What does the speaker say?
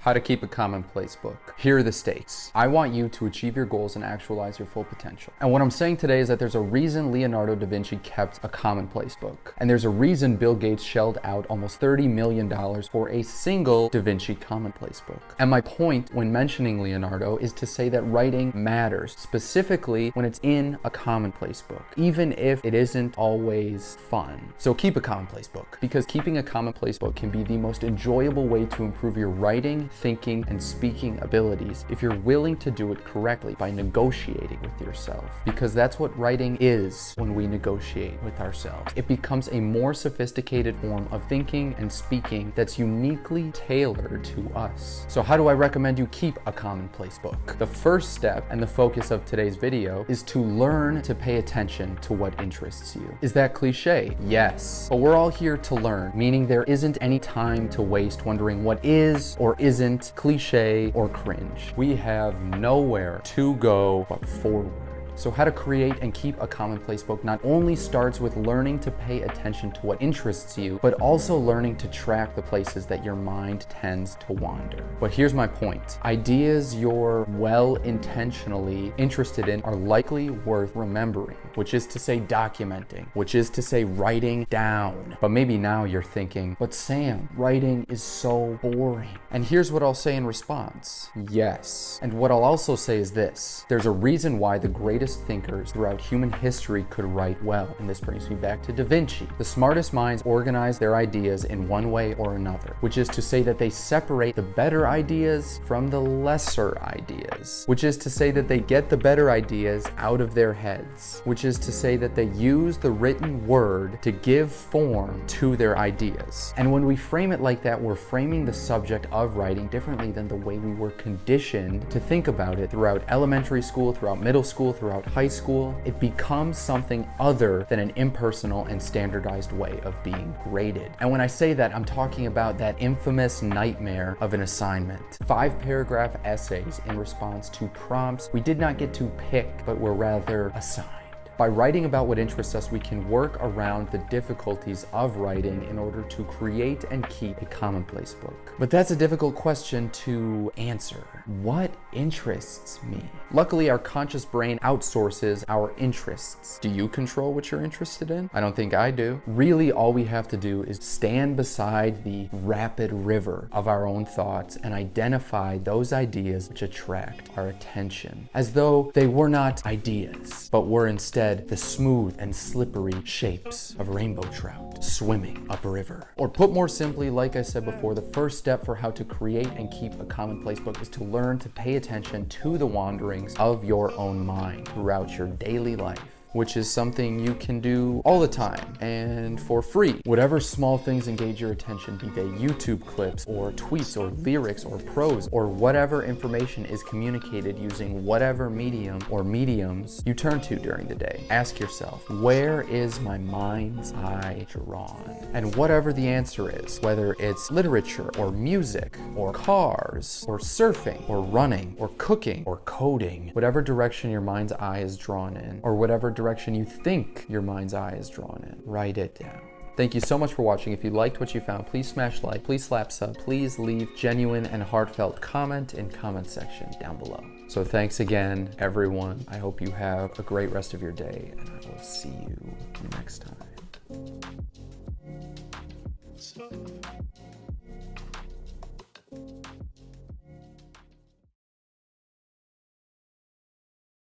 How to keep a commonplace book. Here are the stakes. I want you to achieve your goals and actualize your full potential. And what I'm saying today is that there's a reason Leonardo da Vinci kept a commonplace book. And there's a reason Bill Gates shelled out almost $30 million for a single Da Vinci commonplace book. And my point when mentioning Leonardo is to say that writing matters, specifically when it's in a commonplace book, even if it isn't always fun. So keep a commonplace book, because keeping a commonplace book can be the most enjoyable way to improve your writing, thinking, and speaking abilities if you're willing to do it correctly by negotiating with yourself. Because that's what writing is when we negotiate with ourselves. It becomes a more sophisticated form of thinking and speaking that's uniquely tailored to us. So how do I recommend you keep a commonplace book? The first step, and the focus of today's video, is to learn to pay attention to what interests you. Is that cliche? Yes. But we're all here to learn, meaning there isn't any time to waste wondering what is or isn't cliche or cringe. We have nowhere to go but forward. So how to create and keep a commonplace book not only starts with learning to pay attention to what interests you, but also learning to track the places that your mind tends to wander. But here's my point. Ideas you're well-intentionally interested in are likely worth remembering, which is to say documenting, which is to say writing down. But maybe now you're thinking, but Sam, writing is so boring. And here's what I'll say in response. Yes. And what I'll also say is this. There's a reason why the greatest thinkers throughout human history could write well, and this brings me back to Da Vinci. The smartest minds organize their ideas in one way or another, which is to say that they separate the better ideas from the lesser ideas, which is to say that they get the better ideas out of their heads, which is to say that they use the written word to give form to their ideas. And when we frame it like that, we're framing the subject of writing differently than the way we were conditioned to think about it throughout elementary school, throughout middle school, throughout high school. It becomes something other than an impersonal and standardized way of being graded. And when I say that, I'm talking about that infamous nightmare of an assignment. 5-paragraph essays in response to prompts we did not get to pick, but were rather assigned. By writing about what interests us, we can work around the difficulties of writing in order to create and keep a commonplace book. But that's a difficult question to answer. What interests me? Luckily, our conscious brain outsources our interests. Do you control what you're interested in? I don't think I do. Really, all we have to do is stand beside the rapid river of our own thoughts and identify those ideas which attract our attention, as though they were not ideas, but were instead the smooth and slippery shapes of rainbow trout swimming up a river. Or put more simply, like I said before, the first step for how to create and keep a commonplace book is to learn to pay attention to the wanderings of your own mind throughout your daily life, which is something you can do all the time and for free. Whatever small things engage your attention, be they YouTube clips or tweets or lyrics or prose or whatever information is communicated using whatever medium or mediums you turn to during the day. Ask yourself, where is my mind's eye drawn? And whatever the answer is, whether it's literature or music or cars or surfing or running or cooking or coding, whatever direction your mind's eye is drawn in, or whatever direction you think your mind's eye is drawn in, write it down. Thank you so much for watching. If you liked what you found, please smash like, please slap sub, please leave genuine and heartfelt comment in comment section down below. So thanks again, everyone. I hope you have a great rest of your day, and I will see you next time.